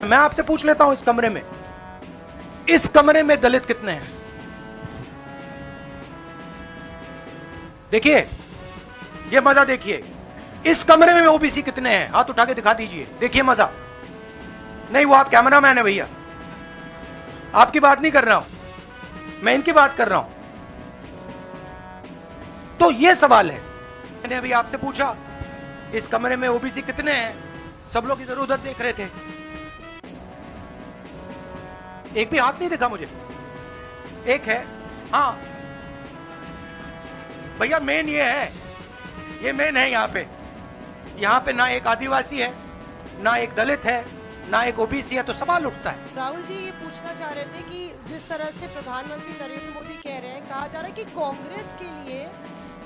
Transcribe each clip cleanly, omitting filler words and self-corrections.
मैं आपसे पूछ लेता हूं, इस कमरे में दलित कितने हैं? देखिए, ये मजा देखिए, इस कमरे में ओबीसी कितने हैं? हाथ उठा के दिखा दीजिए, देखिए मजा। नहीं, वो आप कैमरामैन है भैया, आपकी बात नहीं कर रहा हूं, मैं इनकी बात कर रहा हूं। तो ये सवाल है, मैंने अभी आपसे पूछा इस कमरे में ओबीसी कितने हैं, सब लोग इधर उधर देख रहे थे, एक भी हाथ नहीं दिखा मुझे। एक है, हाँ भैया, मेन ये है, ये मेन है। यहाँ पे ना एक आदिवासी है, ना एक दलित है, ना एक ओबीसी है, तो सवाल उठता है। राहुल जी ये पूछना चाह रहे थे कि जिस तरह से प्रधानमंत्री नरेंद्र मोदी कह रहे हैं, कहा जा रहा है कि कांग्रेस के लिए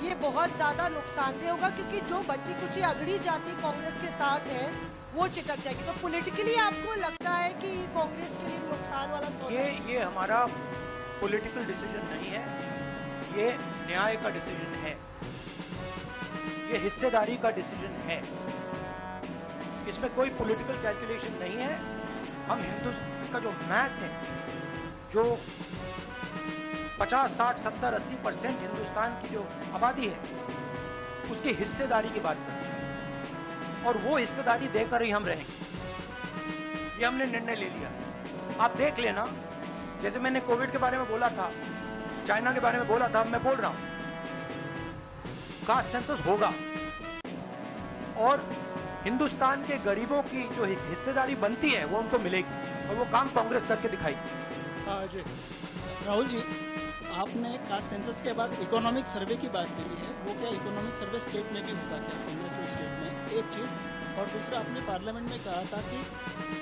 ये बहुत ज्यादा नुकसानदेह होगा, क्योंकि जो बच्ची कुची अगड़ी जाति कांग्रेस के साथ है वो चिटक जाएगी। तो पॉलिटिकली आपको लगता है कि कांग्रेस के लिए नुकसान वाला सौदा है? ये हमारा पॉलिटिकल डिसीजन नहीं है, ये न्याय का डिसीजन है, ये हिस्सेदारी का डिसीजन है, इसमें कोई पॉलिटिकल कैलकुलेशन नहीं है। हम हिंदुस्तान का जो मैस है, जो 50, 60, 70, 80% हिंदुस्तान की जो आबादी है, उसकी हिस्सेदारी की बात करते हैं, और वो हिस्सेदारी देकर ही हम रहेंगे। ये हमने निर्णय ले लिया। आप देख लेना, जैसे मैंने कोविड के बारे में बोला था, चाइना के बारे में बोला था, मैं बोल रहा हूं, कास्ट सेंसस होगा और हिंदुस्तान के गरीबों की जो हिस्सेदारी बनती है वो उनको मिलेगी, और वो काम कांग्रेस करके दिखाएगी। हाँ जी, राहुल जी, आपने कास्ट सेंसस के बाद इकोनॉमिक सर्वे की बात करी है, वो क्या इकोनॉमिक सर्वे स्टेट में भी होगा क्या, कांग्रेस स्टेट में? एक चीज़, और दूसरा, आपने पार्लियामेंट में कहा था कि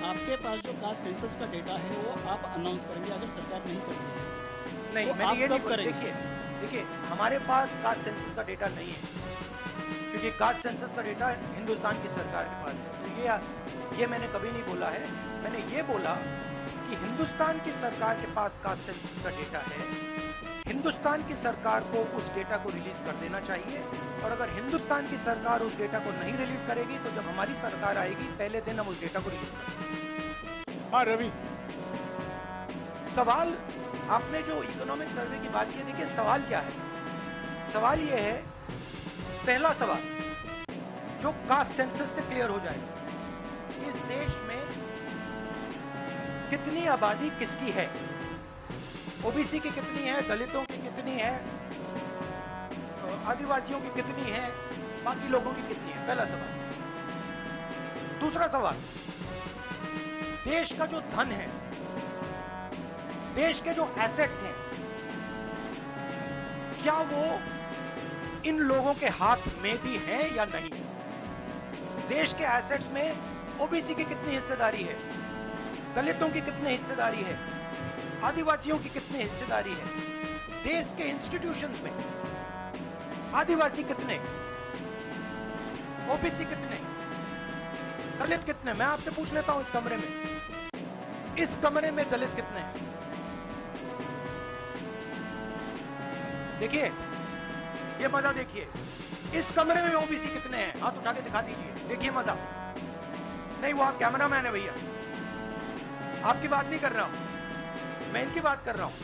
आपके पास जो कास्ट सेंसस का डेटा है वो आप अनाउंस करेंगे अगर सरकार नहीं करती है। नहीं, तो मैंने ये आप कब नहीं, करेंगे? देखिए, हमारे पास कास्ट सेंसस का डेटा नहीं है, क्योंकि कास्ट सेंसस का डेटा हिंदुस्तान की सरकार के पास है। तो ये मैंने कभी नहीं बोला है। मैंने ये बोला कि हिंदुस्तान की सरकार के पास कास्ट सेंसस का डेटा है, हिंदुस्तान की सरकार को उस डेटा को रिलीज कर देना चाहिए, और अगर हिंदुस्तान की सरकार उस डेटा को नहीं रिलीज करेगी तो जब हमारी सरकार आएगी पहले दिन हम उस डेटा को रिलीज करेंगे। हाँ रवि, सवाल, आपने जो इकोनॉमिक सर्वे की बात की, देखिए सवाल क्या है? सवाल ये है, पहला सवाल जो कास्ट सेंसस से क्लियर हो जाएगा, इस देश में कितनी आबादी किसकी है, ओबीसी की कितनी है, दलितों की कितनी है, आदिवासियों की कितनी है, बाकी लोगों की कितनी है, पहला सवाल। दूसरा सवाल, देश का जो धन है, देश के जो एसेट्स हैं, क्या वो इन लोगों के हाथ में भी है या नहीं? देश के एसेट्स में ओबीसी की कितनी हिस्सेदारी है, दलितों की कितनी हिस्सेदारी है, आदिवासियों की कितनी हिस्सेदारी है, देश के इंस्टीट्यूशंस में आदिवासी कितने, ओबीसी कितने, दलित कितने? मैं आपसे पूछ लेता हूं, इस कमरे में दलित कितने हैं? देखिए, ये मजा देखिए, इस कमरे में ओबीसी कितने हैं? हाथ उठा के दिखा दीजिए, देखिए मजा। नहीं, वो आप कैमरामैन है भैया, आपकी बात नहीं कर रहा हूं, मैं इनकी बात कर रहा हूं।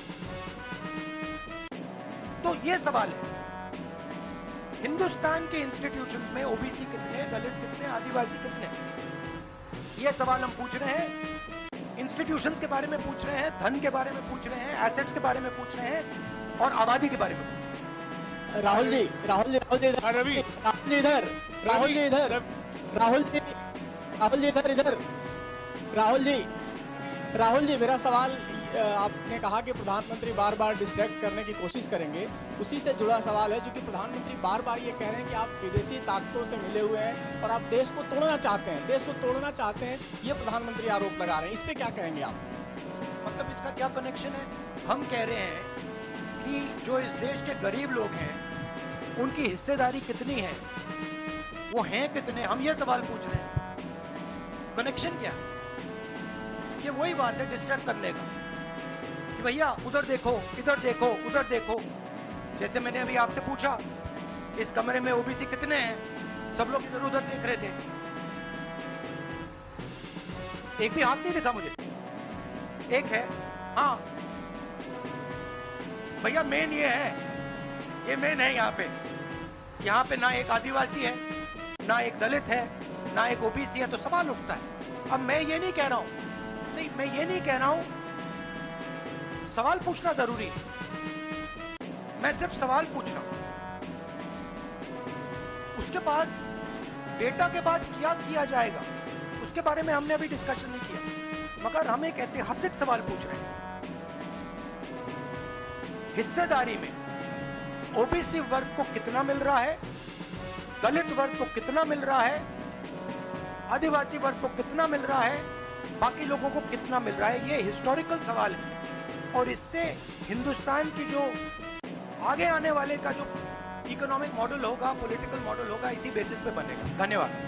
तो ये सवाल है, हिंदुस्तान के इंस्टीट्यूशंस में ओबीसी कितने, दलित कितने, आदिवासी कितने? ये सवाल हम पूछ रहे हैं, इंस्टीट्यूशंस के बारे में पूछ रहे हैं, धन के बारे में पूछ रहे हैं, एसेट्स के बारे में पूछ रहे हैं, और आबादी के बारे में पूछ रहे हैं। राहुल जी, हाँ रवि, राहुल जी, मेरा सवाल, आपने कहा कि प्रधानमंत्री बार बार डिस्ट्रैक्ट करने की कोशिश करेंगे, उसी से जुड़ा सवाल है, जो कि प्रधानमंत्री बार बार ये कह रहे हैं कि आप विदेशी ताकतों से मिले हुए हैं और आप देश को तोड़ना चाहते हैं, ये प्रधानमंत्री आरोप लगा रहे हैं, इस पे क्या कहेंगे आप? मतलब इसका क्या कनेक्शन है? हम कह रहे हैं कि जो इस देश के गरीब लोग हैं उनकी हिस्सेदारी कितनी है, वो हैं कितने, हम ये सवाल पूछ रहे हैं। कनेक्शन क्या? ये वही बात है डिस्ट्रैक्ट करने का, कि भैया उधर देखो, इधर देखो, उधर देखो। जैसे मैंने अभी आपसे पूछा इस कमरे में ओबीसी कितने हैं, सब लोग इधर उधर देख रहे थे, एक भी हाथ नहीं दिखा मुझे। एक है, हाँ भैया मेन ये है, ये मेन है यहाँ पे ना एक आदिवासी है, ना एक दलित है, ना एक ओबीसी है, तो सवाल उठता है। अब मैं ये नहीं कह रहा हूं, नहीं मैं ये नहीं कह रहा हूं, सवाल पूछना जरूरी है, मैं सिर्फ सवाल पूछ रहा हूं। उसके बाद डेटा के बाद क्या किया जाएगा उसके बारे में हमने अभी डिस्कशन नहीं किया, मगर हम एक ऐतिहासिक सवाल पूछ रहे हैं। हिस्सेदारी में ओबीसी वर्ग को कितना मिल रहा है, दलित वर्ग को कितना मिल रहा है, आदिवासी वर्ग को कितना मिल रहा है, बाकी लोगों को कितना मिल रहा है, ये हिस्टोरिकल सवाल है। और इससे हिंदुस्तान की जो आगे आने वाले का जो इकोनॉमिक मॉडल होगा, पॉलिटिकल मॉडल होगा, इसी बेसिस पे बनेगा। धन्यवाद।